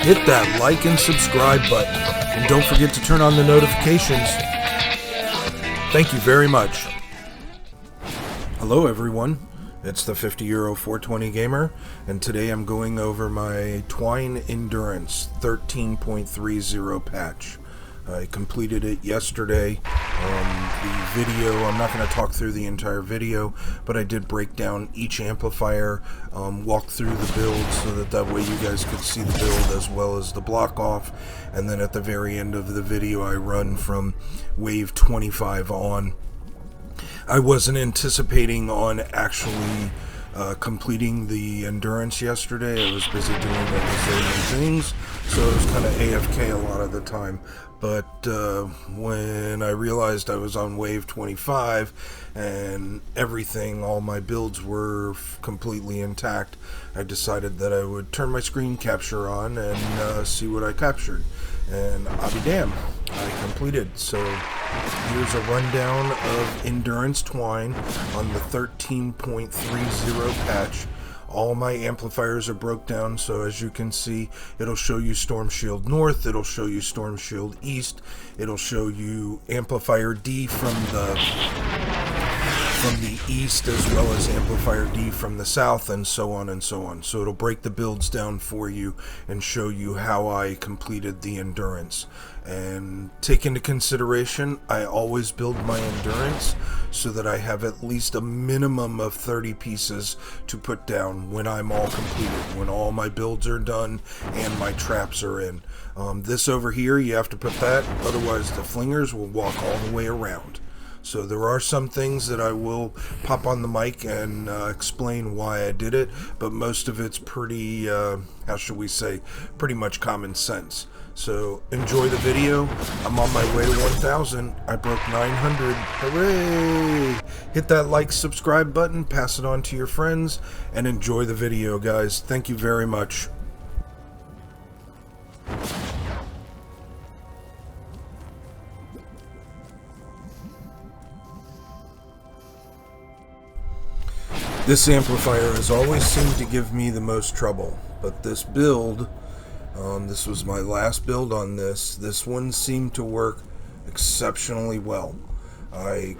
hit that like and subscribe button. And don't forget to turn on the notifications. Thank you very much. Hello everyone, it's the 50 420 gamer, and today I'm going over my Twine Endurance 13.30 patch. I completed it yesterday. The video, I'm not going to talk through the entire video, but I did break down each amplifier, walk through the build so that way you guys could see the build as well as the block off, and then at the very end of the video I run from wave 25 on. I wasn't anticipating on actually completing the endurance yesterday. I was busy doing a bazillion things, so I was kind of AFK a lot of the time. But when I realized I was on wave 25 and everything, all my builds were completely intact, I decided that I would turn my screen capture on and see what I captured. And I'll be damned, I completed. So here's a rundown of Endurance Twine on the 13.30 patch. All my amplifiers are broke down, so as you can see, it'll show you Storm Shield North, it'll show you Storm Shield East, it'll show you Amplifier D from the east, as well as Amplifier D from the south, and so on and so on. So it'll break the builds down for you and show you how I completed the endurance. And take into consideration, I always build my endurance so that I have at least a minimum of 30 pieces to put down when I'm all completed, when all my builds are done and my traps are in. This over here, you have to put that, otherwise the flingers will walk all the way around. So there are some things that I will pop on the mic and explain why I did it, but most of it's pretty, how should we say, pretty much common sense. So enjoy the video. I'm on my way to 1,000. I broke 900. Hooray! Hit that like, subscribe button, pass it on to your friends, and enjoy the video, guys. Thank you very much. This amplifier has always seemed to give me the most trouble, but this build, this was my last build on this. This one seemed to work exceptionally well. I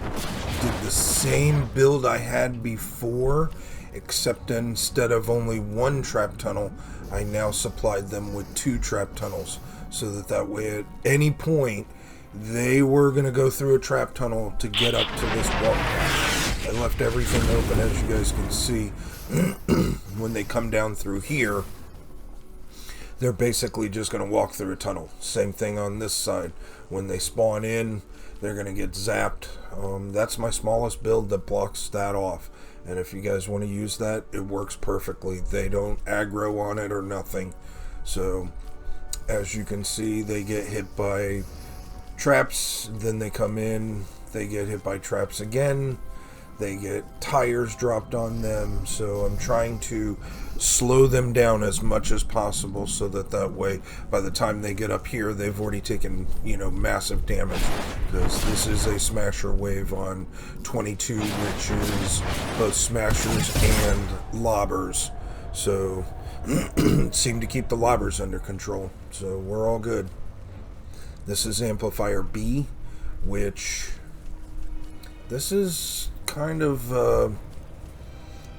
did the same build I had before, except instead of only one trap tunnel, I now supplied them with 2 trap tunnels, so that way at any point they were going to go through a trap tunnel to get up to this walk path. I left everything open, as you guys can see. When they come down through here, they're basically just going to walk through a tunnel. Same thing on this side. When they spawn in, they're going to get zapped. That's my smallest build that blocks that off. And if you guys want to use that, it works perfectly. They don't aggro on it or nothing. So, as you can see, they get hit by traps, then they come in, they get hit by traps again. They get tires dropped on them, so I'm trying to slow them down as much as possible so that way by the time they get up here they've already taken, massive damage, because this is a smasher wave on 22, which is both smashers and lobbers, so seem to keep the lobbers under control, so we're all good. This is Amplifier B, which this is kind of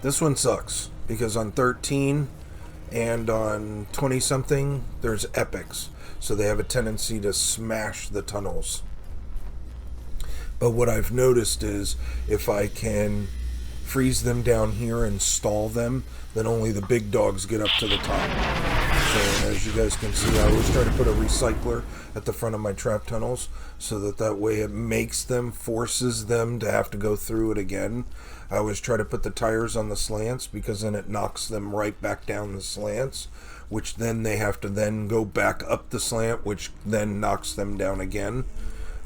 this one sucks, because on 13 and on 20 something there's epics, so they have a tendency to smash the tunnels. But what I've noticed is if I can freeze them down here and stall them, then only the big dogs get up to the top. So as you guys can see, I always try to put a recycler at the front of my trap tunnels so that way it forces them to have to go through it again. I always try to put the tires on the slants, because then it knocks them right back down the slants, which then they have to then go back up the slant, which then knocks them down again.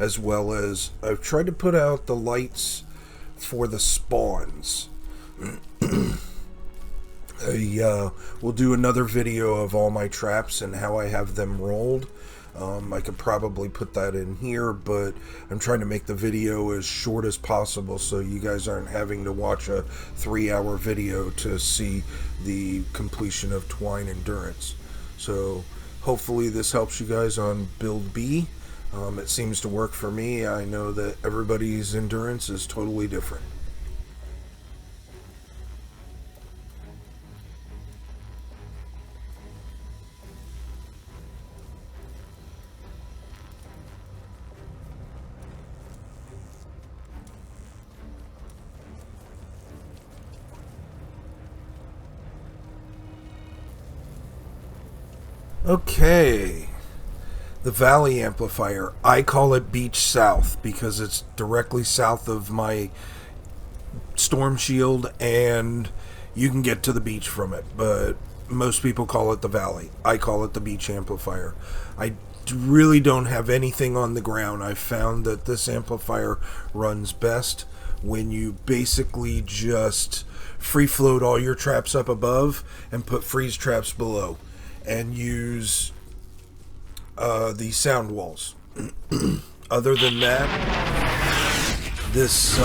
As well as I've tried to put out the lights for the spawns. We'll do another video of all my traps and how I have them rolled. I could probably put that in here, but I'm trying to make the video as short as possible so you guys aren't having to watch a 3-hour video to see the completion of Twine Endurance. So Hopefully this helps you guys on build B. It seems to work for me. I know that everybody's endurance is totally different. Okay, the Valley amplifier. I call it Beach South because it's directly south of my storm shield and you can get to the beach from it, but most people call it the Valley. I call it the Beach amplifier. I really don't have anything on the ground. I found that this amplifier runs best when you basically just free float all your traps up above and put freeze traps below and use the sound walls. Other than that, this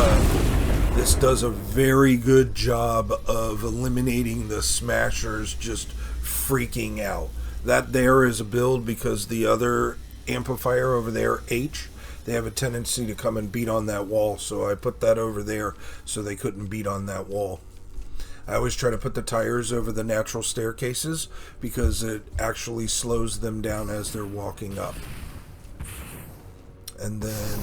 does a very good job of eliminating the smashers just freaking out. That there is a build because the other amplifier over there, H, they have a tendency to come and beat on that wall, so I put that over there so they couldn't beat on that wall. I always try to put the tires over the natural staircases because it actually slows them down as they're walking up. And then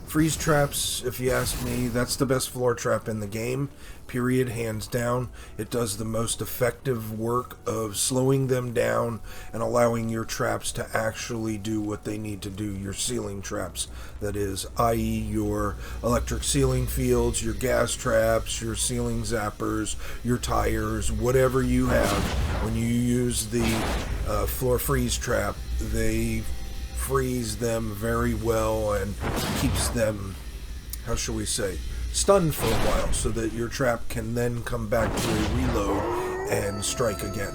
freeze traps, if you ask me, that's the best floor trap in the game, period, hands down. It does the most effective work of slowing them down and allowing your traps to actually do what they need to do, your ceiling traps, that is, i.e. your electric ceiling fields, your gas traps, your ceiling zappers, your tires, whatever you have. When you use the floor freeze trap, they freeze them very well and keeps them, how shall we say, stunned for a while so that your trap can then come back to a reload and strike again.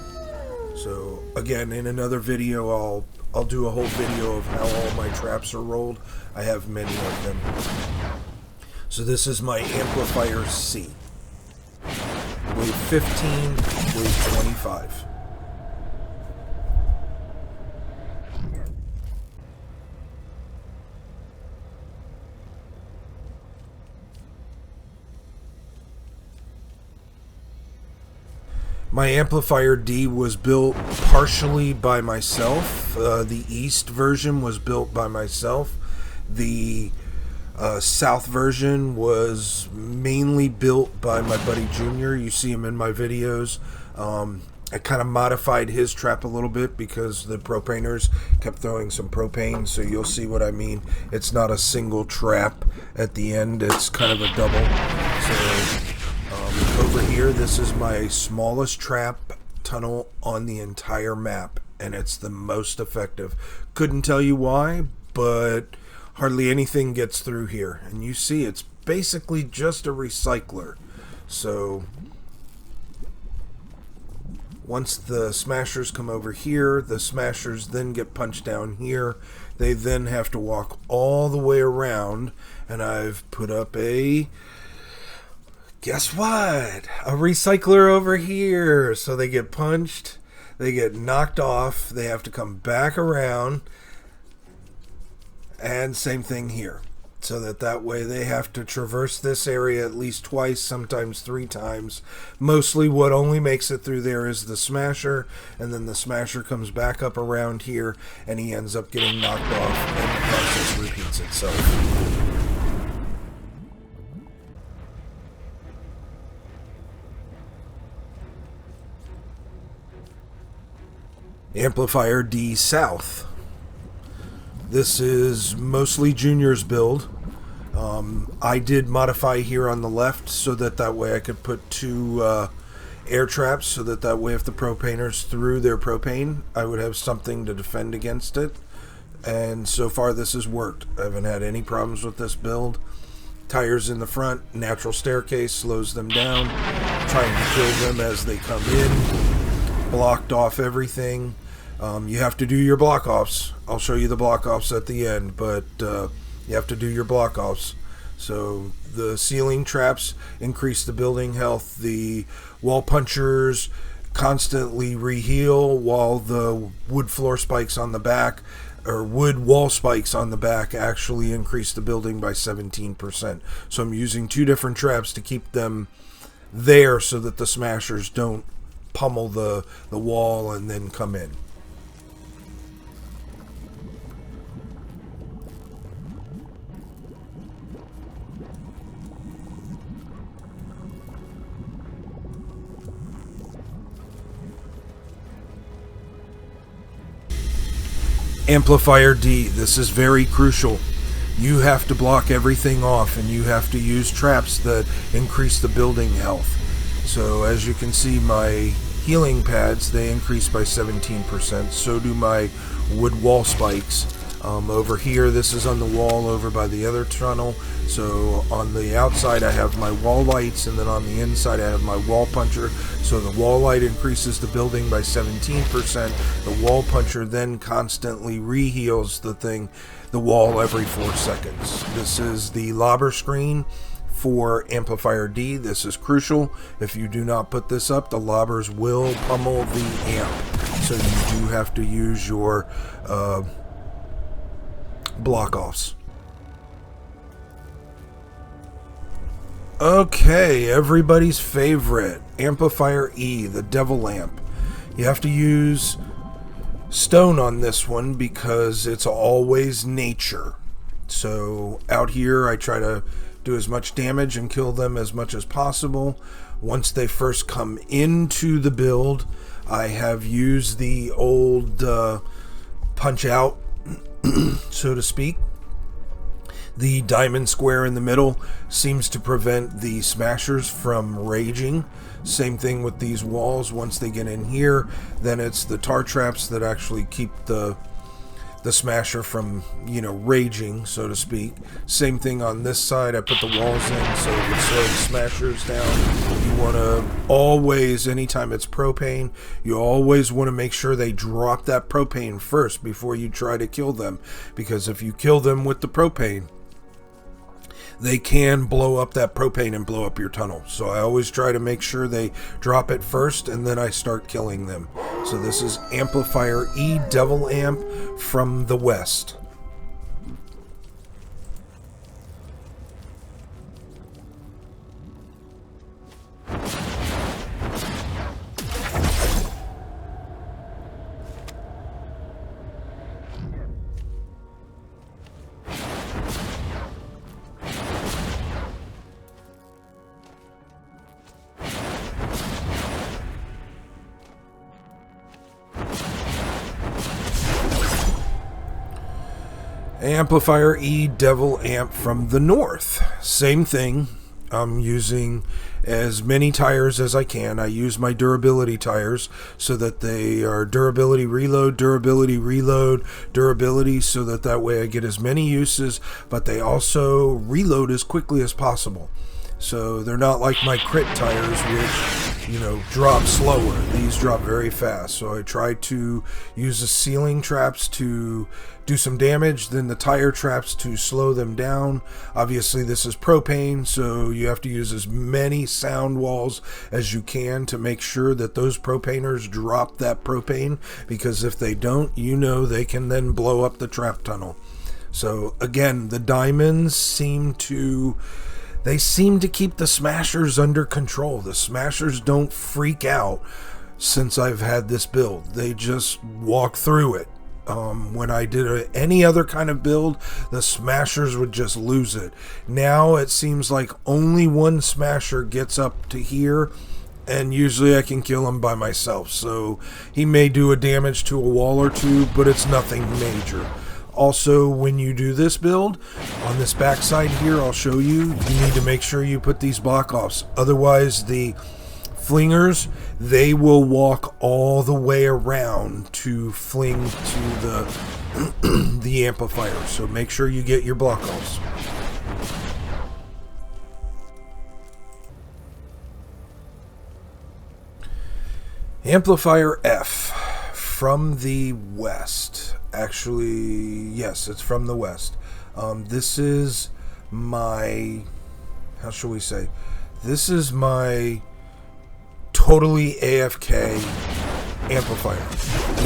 So again, in another video I'll do a whole video of how all my traps are rolled. I have many of them. So this is my Amplifier C. Wave 15, wave 25. My Amplifier D was built partially by myself. The East version was built by myself. The South version was mainly built by my buddy Junior. You see him in my videos. I kind of modified his trap a little bit because the propaners kept throwing some propane, so you'll see what I mean. It's not a single trap at the end, it's kind of a double. So over here, this is my smallest trap tunnel on the entire map, and it's the most effective. Couldn't tell you why, but hardly anything gets through here. And you see, it's basically just a recycler. So once the smashers come over here, the smashers then get punched down here. They then have to walk all the way around, and I've put up a... guess what? A recycler over here. So they get punched, they get knocked off, they have to come back around, and same thing here. So that way they have to traverse this area at least twice, sometimes 3 times. Mostly what only makes it through there is the smasher, and then the smasher comes back up around here, and he ends up getting knocked off, and the process repeats itself. Amplifier D South. This is mostly Junior's build. I did modify here on the left so that way I could put 2 air traps so that way if the propaners threw their propane, I would have something to defend against it. And so far this has worked. I haven't had any problems with this build. Tires in the front, natural staircase slows them down, trying to kill them as they come in. Blocked off everything. You have to do your block offs. I'll show you the block offs at the end, but you have to do your block offs. So the ceiling traps increase the building health. The wall punchers constantly reheal, while the wood floor spikes on the back, or wood wall spikes on the back, actually increase the building by 17%. So I'm using two different traps to keep them there so that the smashers don't pummel the wall and then come in. Amplifier D, this is very crucial. You have to block everything off, and you have to use traps that increase the building health. So as you can see, my healing pads, they increase by 17%. So do my wood wall spikes. Over here, this is on the wall over by the other tunnel. So on the outside I have my wall lights, and then on the inside I have my wall puncher. So the wall light increases the building by 17%. The wall puncher then constantly reheals the wall every 4 seconds. This is the lobber screen for Amplifier D. This is crucial. If you do not put this up, the lobbers will pummel the amp. So you do have to use your block offs. Okay, everybody's favorite, Amplifier E, the devil lamp. You have to use stone on this one because it's always nature. So out here I try to do as much damage and kill them as much as possible. Once they first come into the build, I have used the old punch out, so to speak. The diamond square in the middle seems to prevent the smashers from raging. Same thing with these walls. Once they get in here, then it's the tar traps that actually keep the smasher from, raging, so to speak. Same thing on this side. I put the walls in so it can slow the smashers down. You want to always, anytime it's propane, you always want to make sure they drop that propane first before you try to kill them. Because if you kill them with the propane, they can blow up that propane and blow up your tunnel. So I always try to make sure they drop it first, and then I start killing them. So this is Amplifier E Devil Amp from the West. Amplifier E Devil Amp from the North. Same thing. I'm using as many tires as I can. I use my durability tires so that they are durability, durability, so that way I get as many uses, but they also reload as quickly as possible. So they're not like my crit tires, which, drop slower. These drop very fast. So I try to use the ceiling traps to do some damage, then the tire traps to slow them down. Obviously, this is propane, so you have to use as many sound walls as you can to make sure that those propaners drop that propane, because if they don't, they can then blow up the trap tunnel. So again, the diamonds seem to keep the smashers under control. The smashers don't freak out since I've had this build. They just walk through it. When I did any other kind of build, the smashers would just lose it. Now it seems like only one smasher gets up to here, and usually I can kill him by myself. So he may do a damage to a wall or two, but it's nothing major. Also, when you do this build, on this backside here, I'll show you, you need to make sure you put these block offs. Otherwise, the flingers, they will walk all the way around to fling to the amplifier. So make sure you get your block offs. Amplifier F from the West. Actually, yes, it's from the West. This is my, how shall we say? This is my totally AFK amplifier.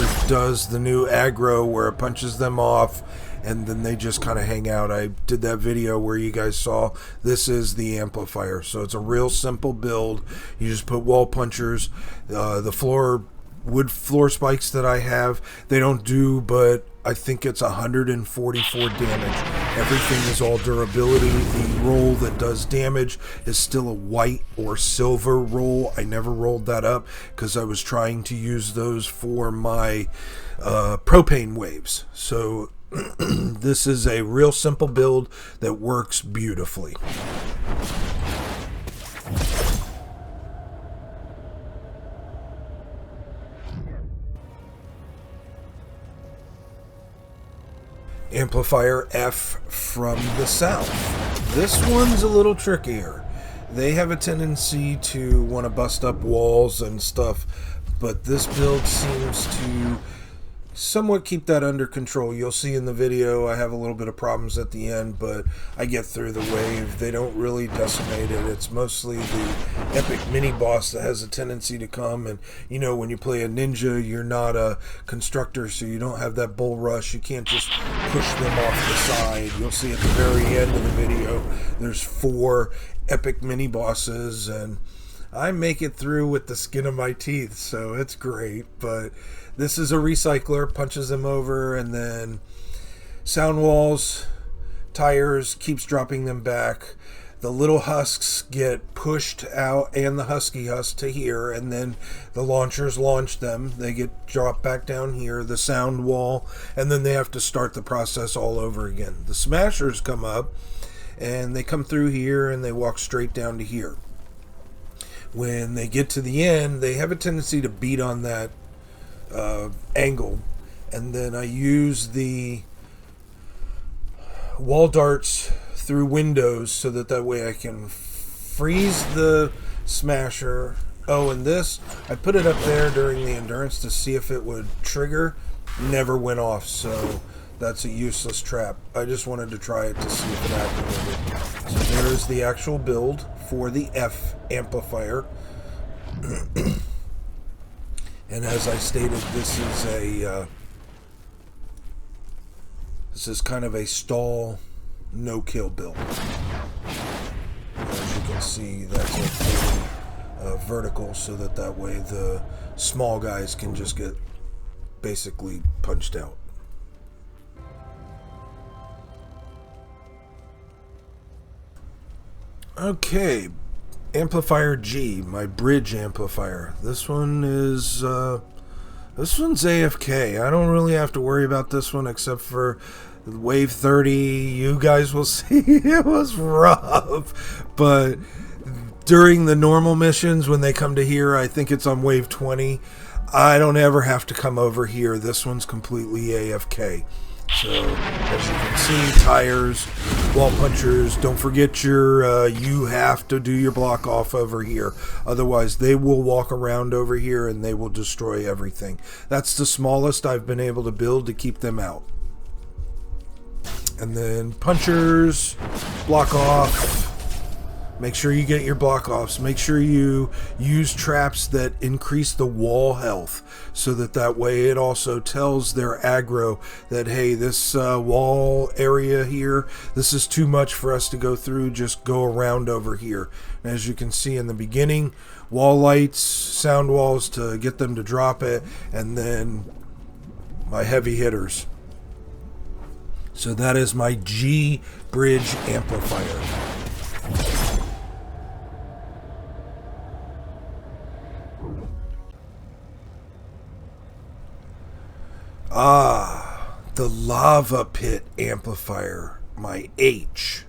It does the new aggro where it punches them off and then they just kind of hang out. I did that video where you guys saw. This is the amplifier. So it's a real simple build. You just put wall punchers. The wood floor spikes that I have, they don't do, but I think it's 144 damage. Everything is all durability. The roll that does damage is still a white or silver roll. I never rolled that up because I was trying to use those for my propane waves. So this is a real simple build that works beautifully. Amplifier F from the south. This one's a little trickier. They have a tendency to want to bust up walls and stuff, but this build seems to somewhat keep that under control. You'll see in the video I have a little bit of problems at the end, but I get through the wave. They don't really decimate it. It's mostly the epic mini boss that has a tendency to come, and you know, when you play a ninja, you're not a constructor, so you don't have that bull rush. You can't just push them off the side. You'll see at the very end of the video there's 4 epic mini bosses, and I make it through with the skin of my teeth, so it's great. But this is a recycler, punches them over, and then sound walls, tires, keeps dropping them back. The little husks get pushed out, and the husky husk to here, and then the launchers launch them. They get dropped back down here, the sound wall, and then they have to start the process all over again. The smashers come up, and they come through here, and they walk straight down to here. When they get to the end, they have a tendency to beat on that angle, and then I use the wall darts through windows so that way I can freeze the smasher. Oh, and this, I put it up there during the endurance to see if it would trigger. Never went off, so that's a useless trap. I just wanted to try it to see if it activated. So there's the actual build for the F amplifier. And as I stated, this is kind of a stall no-kill build. As you can see, that's a vertical, so that way the small guys can just get basically punched out. Okay, Amplifier G, my bridge amplifier. This one's AFK. I don't really have to worry about this one except for wave 30. You guys will see it was rough, but during the normal missions when they come to here, I think it's on wave 20, I don't ever have to come over here. This one's completely AFK. So, as you can see, tires, wall punchers, don't forget you have to do your block off over here. Otherwise, they will walk around over here and they will destroy everything. That's the smallest I've been able to build to keep them out. And then punchers, block off. Make sure you get your block offs. Make sure you use traps that increase the wall health, so that way it also tells their aggro that, hey, this wall area here, this is too much for us to go through. Just go around over here. And as you can see in the beginning, wall lights, sound walls to get them to drop it, and then my heavy hitters. So that is my G bridge amplifier. The lava pit amplifier, my H.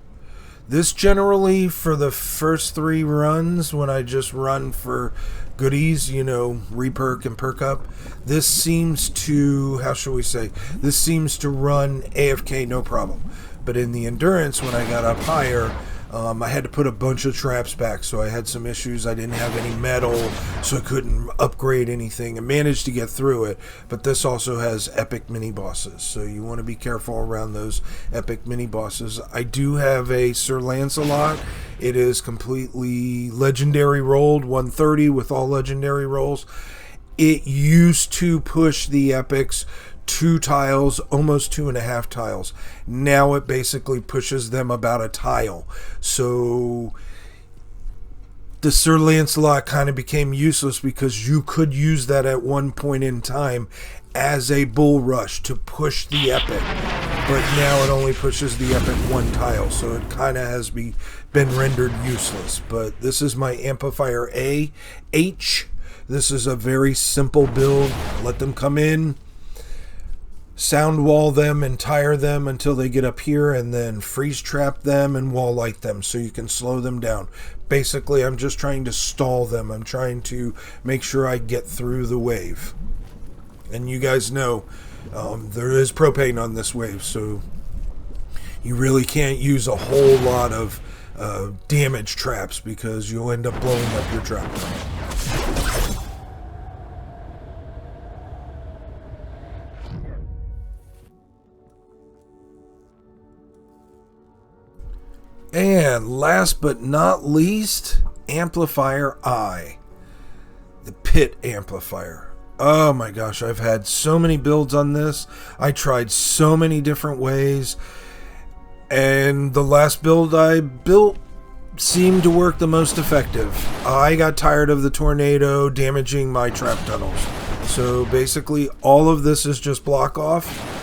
This generally for the first 3 runs, when I just run for goodies, you know, reperk and perk up, this seems to, how shall we say, this seems to run AFK no problem. But in the endurance, when I got up higher, I had to put a bunch of traps back, so I had some issues. I didn't have any metal, so I couldn't upgrade anything. I managed to get through it, but this also has epic mini bosses, so you want to be careful around those epic mini bosses. I do have a Sir Lancelot. It is completely legendary rolled, 130 with all legendary rolls. It used to push the epics 2 tiles, almost 2.5 tiles. Now it basically pushes them about a tile. So the Sir Lancelot kind of became useless because you could use that at one point in time as a bull rush to push the epic. But now it only pushes the epic 1 tile, so it kind of has been rendered useless. But this is my Amplifier A, H. This is a very simple build. Let them come in, sound wall them and tire them until they get up here, and then freeze trap them and wall light them so you can slow them down. Basically, I'm just trying to stall them. I'm trying to make sure I get through the wave. And you guys know there is propane on this wave, so you really can't use a whole lot of damage traps because you'll end up blowing up your trap. And last but not least, Amplifier I, the pit amplifier. Oh my gosh, I've had so many builds on this. I tried so many different ways, and the last build I built seemed to work the most effective. I got tired of the tornado damaging my trap tunnels. So basically all of this is just block off.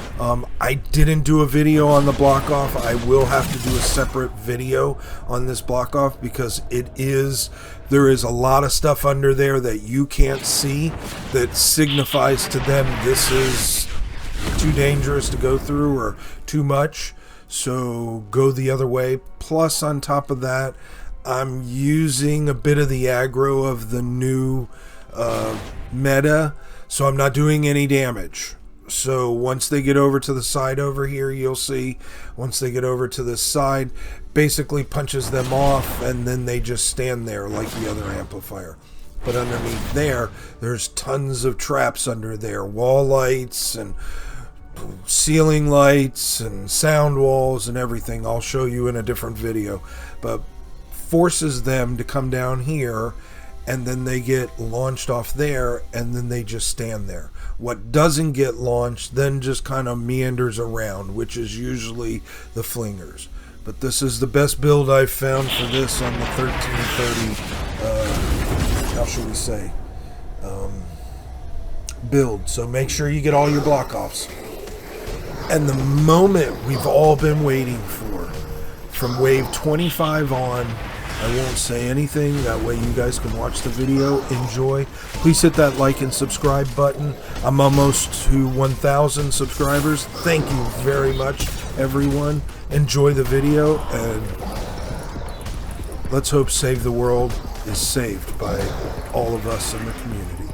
I didn't do a video on the block off. I will have to do a separate video on this block off because there is a lot of stuff under there that you can't see that signifies to them this is too dangerous to go through or too much. So go the other way. Plus on top of that, I'm using a bit of the aggro of the new meta, so I'm not doing any damage. So once they get over to the side over here, you'll see, once they get over to this side, basically punches them off, and then they just stand there like the other amplifier. But underneath there's tons of traps under there, wall lights and ceiling lights and sound walls and everything. I'll show you in a different video. But forces them to come down here, and then they get launched off there, and then they just stand there. What doesn't get launched then just kind of meanders around, which is usually the flingers. But this is the best build I've found for this on the 1330, how should we say, build. So make sure you get all your block offs. And the moment we've all been waiting for, from wave 25 on, I won't say anything, that way you guys can watch the video, enjoy. Please hit that like and subscribe button. I'm almost to 1,000 subscribers. Thank you very much, everyone. Enjoy the video, and let's hope Save the World is saved by all of us in the community.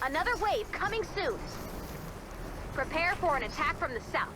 Another wave coming soon. Prepare for an attack from the south.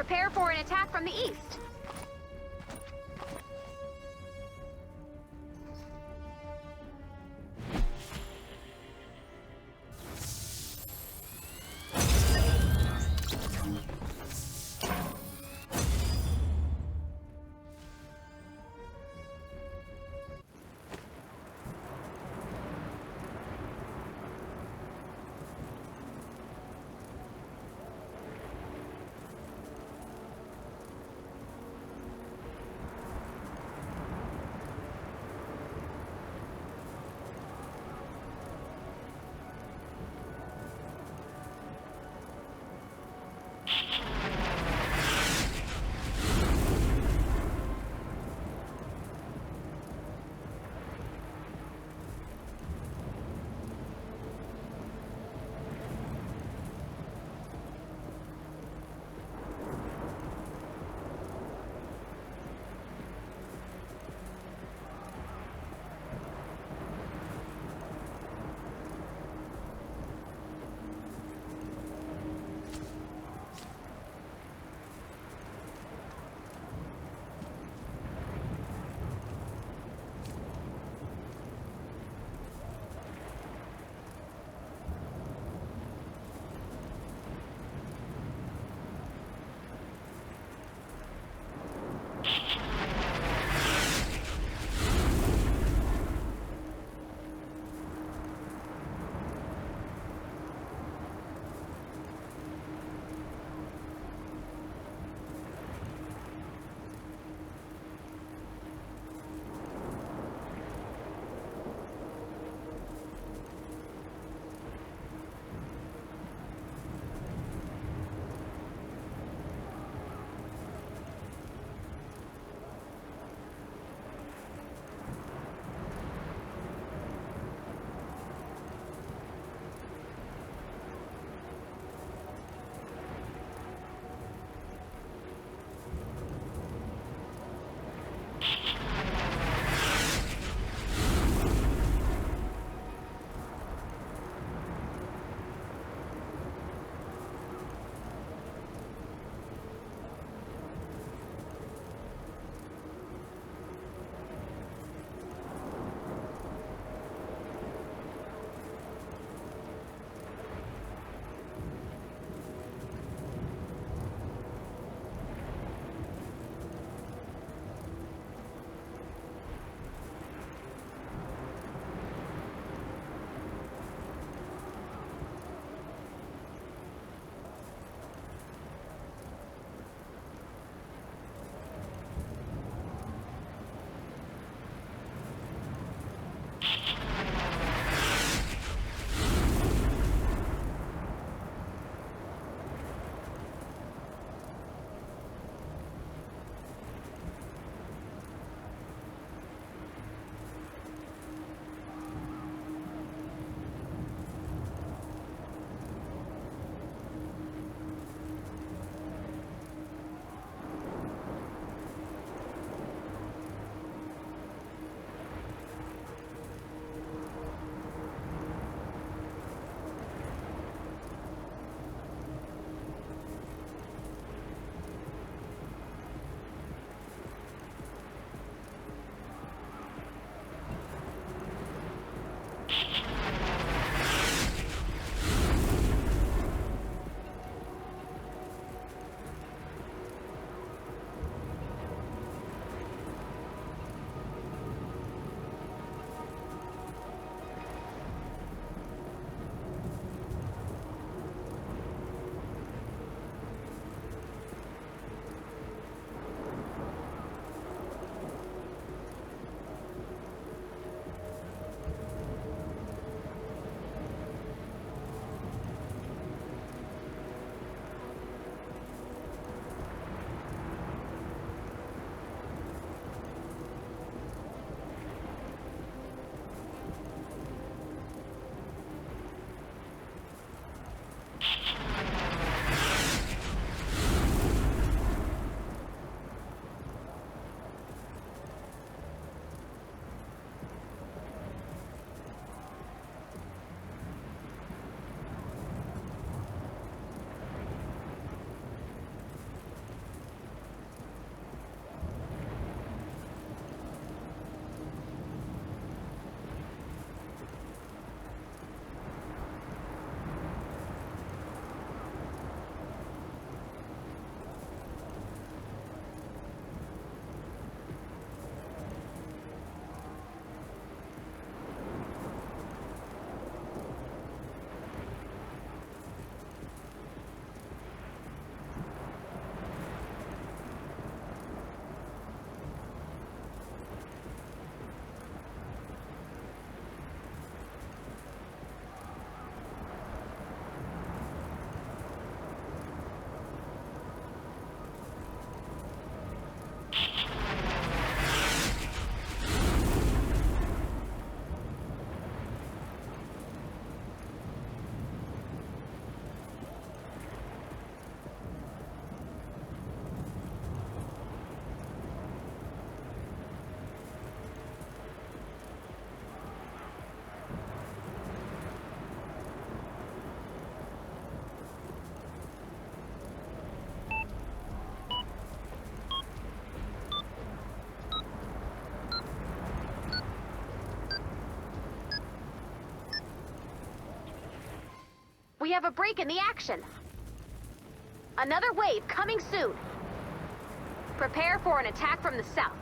Prepare for an attack from the east. We have a break in the action. Another wave coming soon. Prepare for an attack from the south.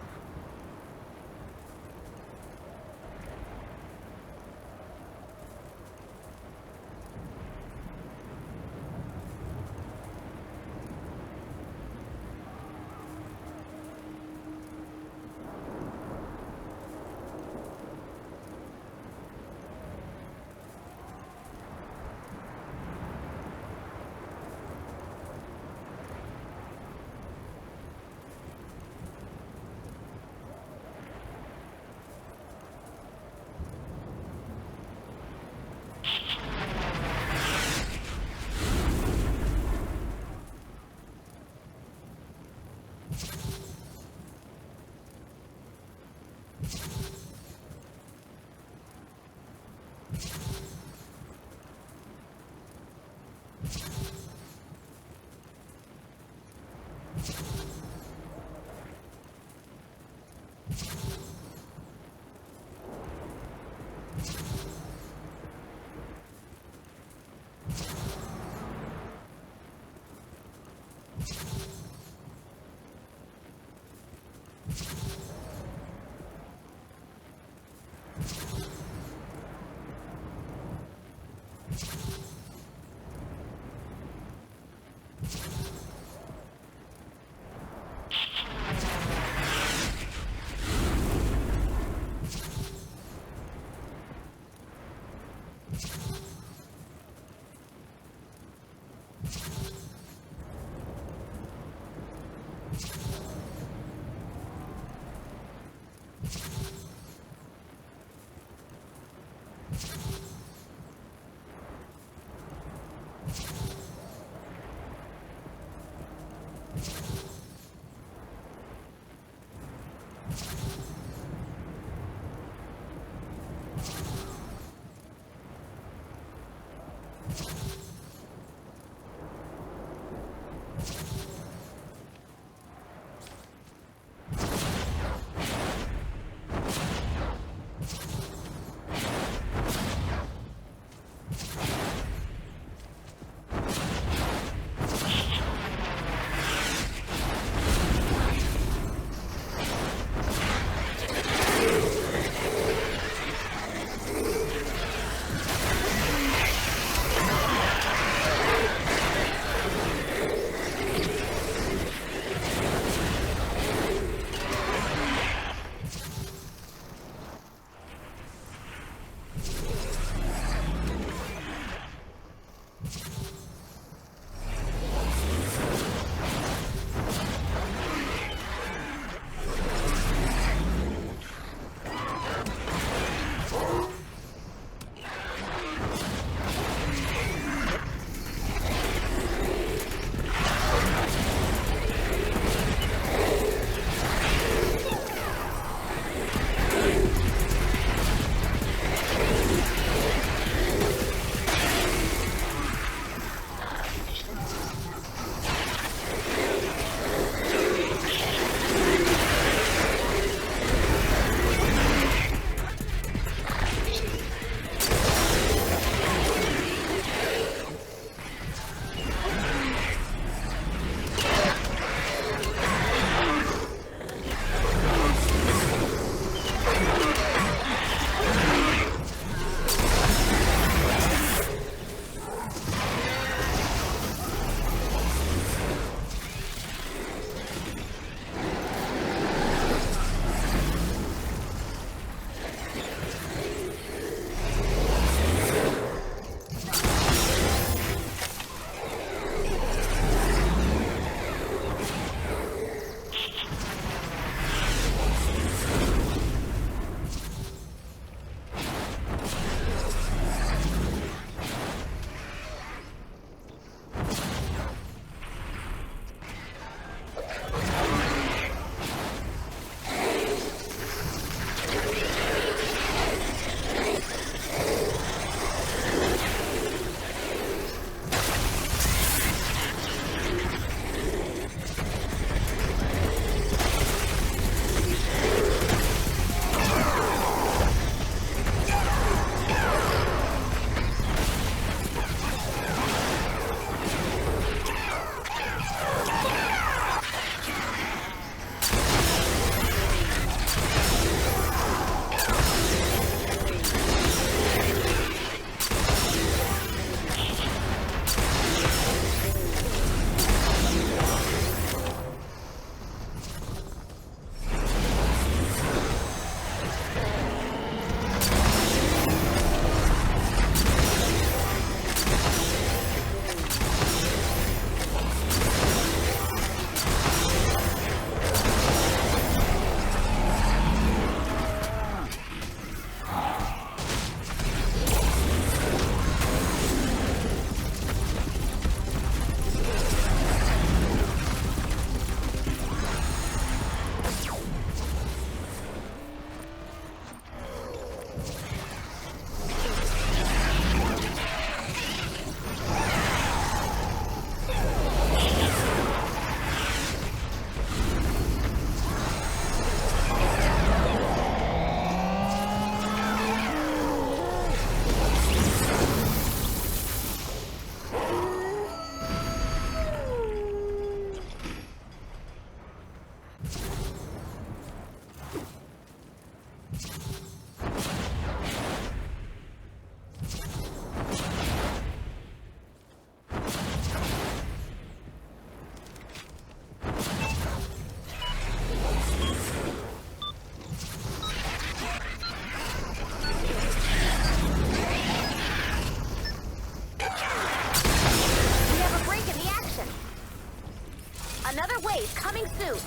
Another wave coming soon.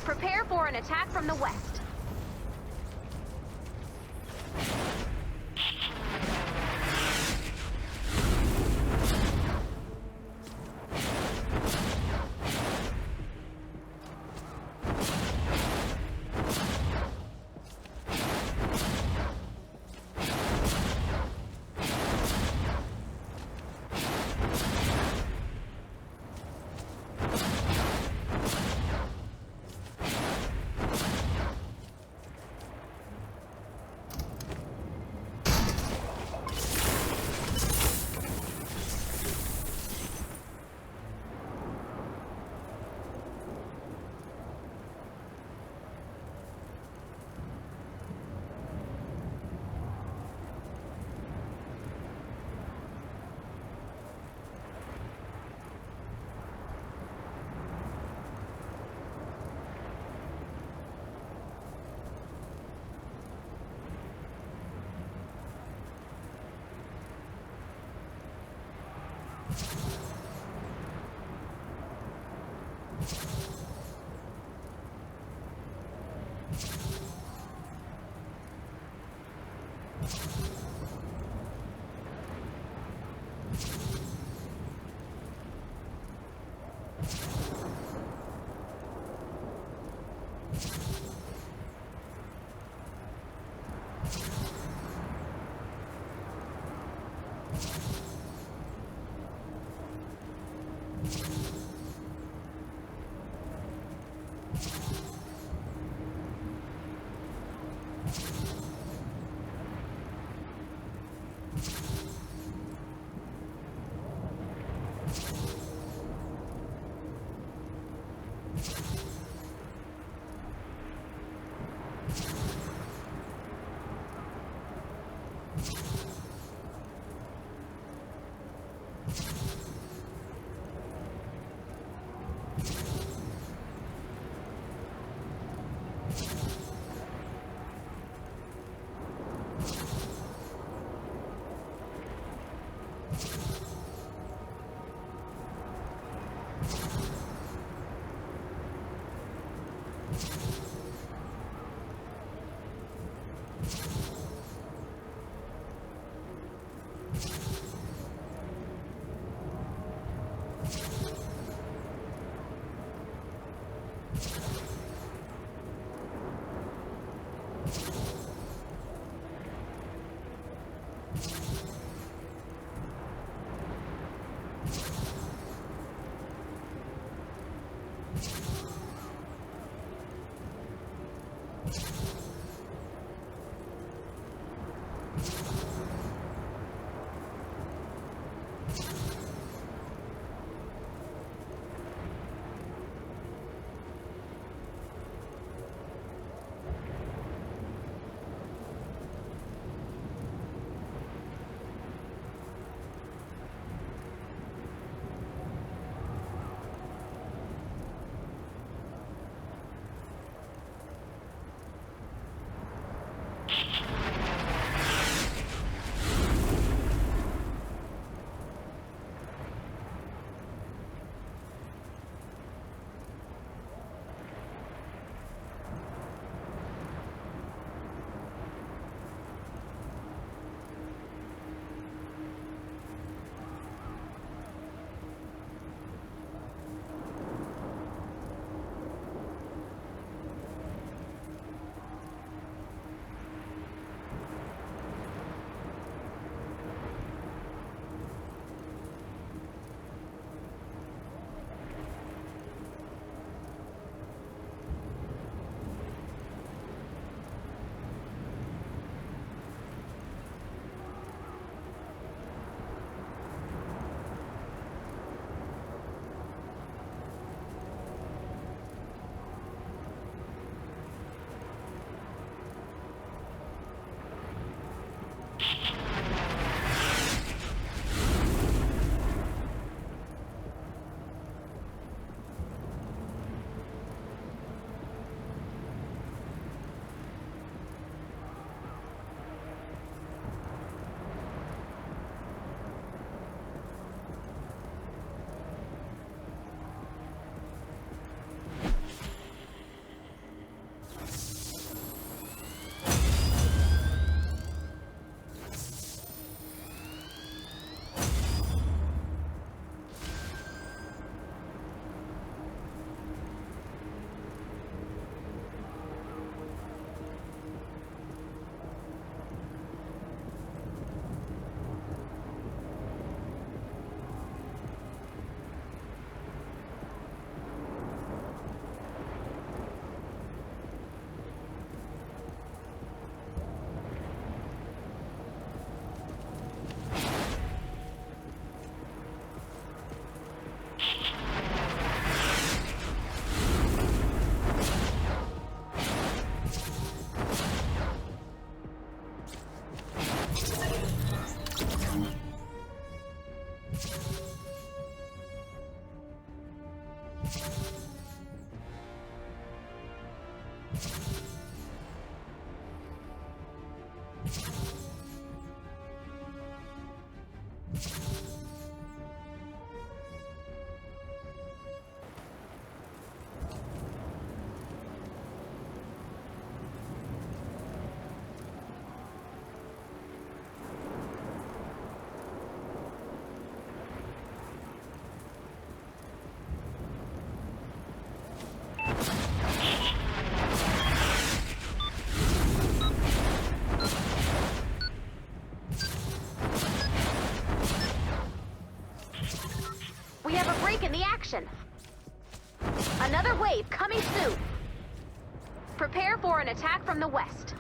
Prepare for an attack from the west. We have a break in the action. Another wave coming soon. Prepare for an attack from the west.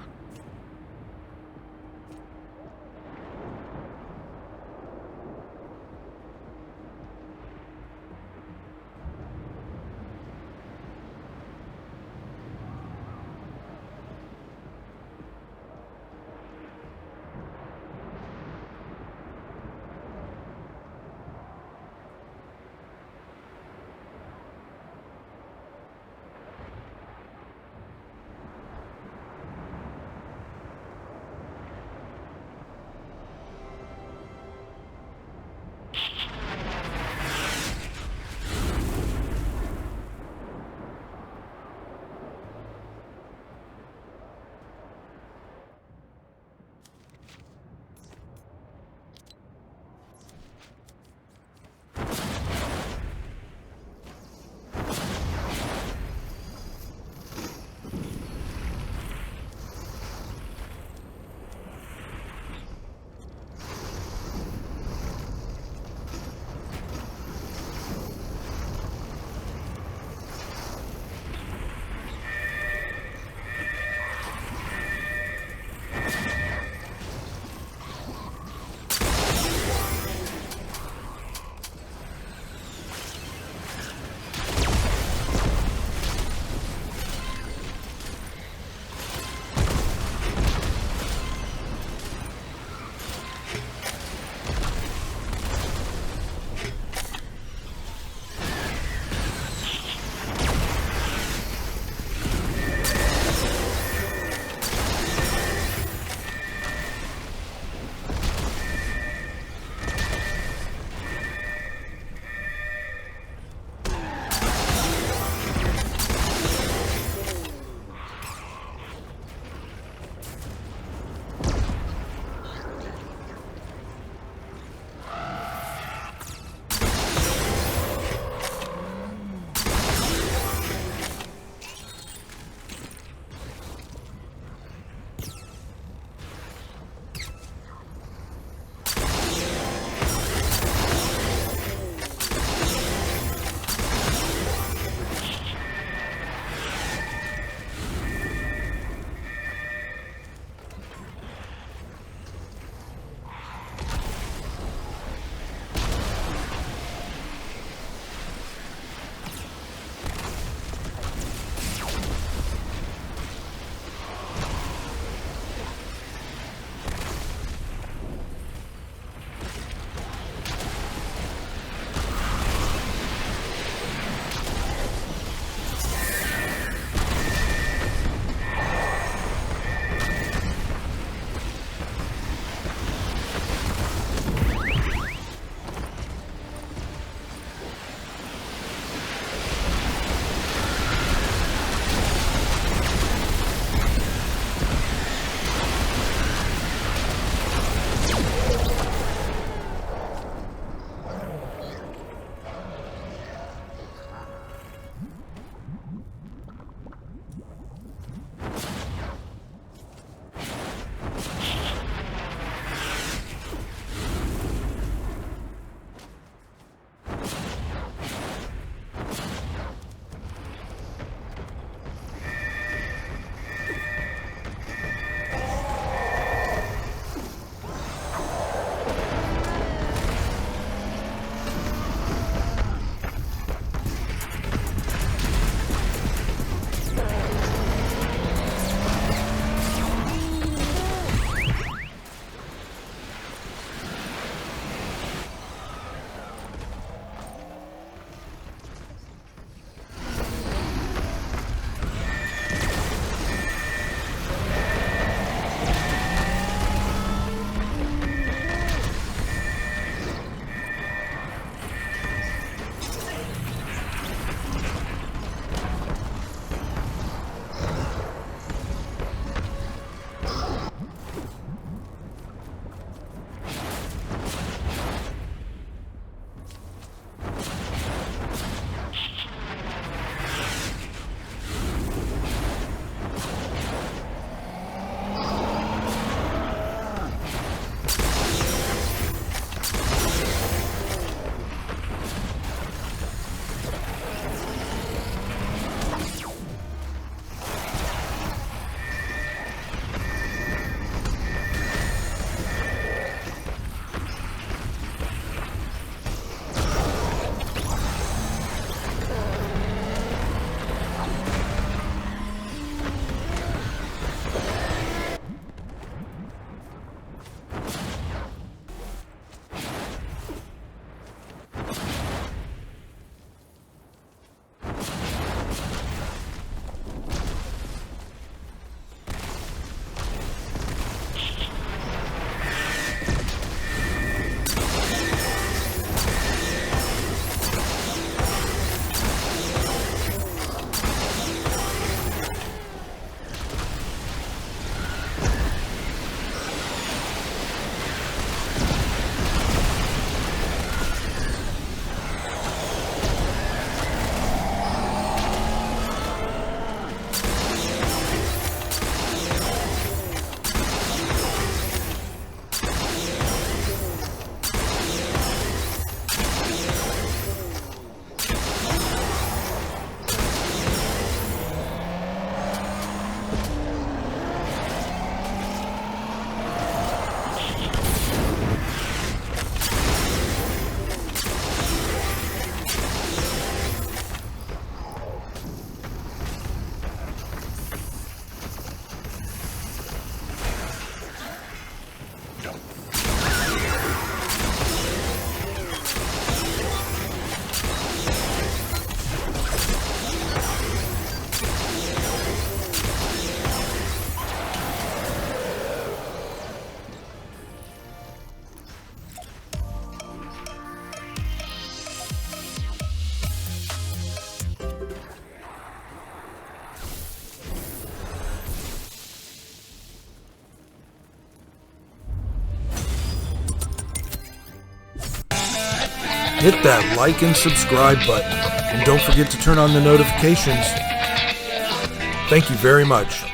hit that like and subscribe button. And don't forget to turn on the notifications. Thank you very much.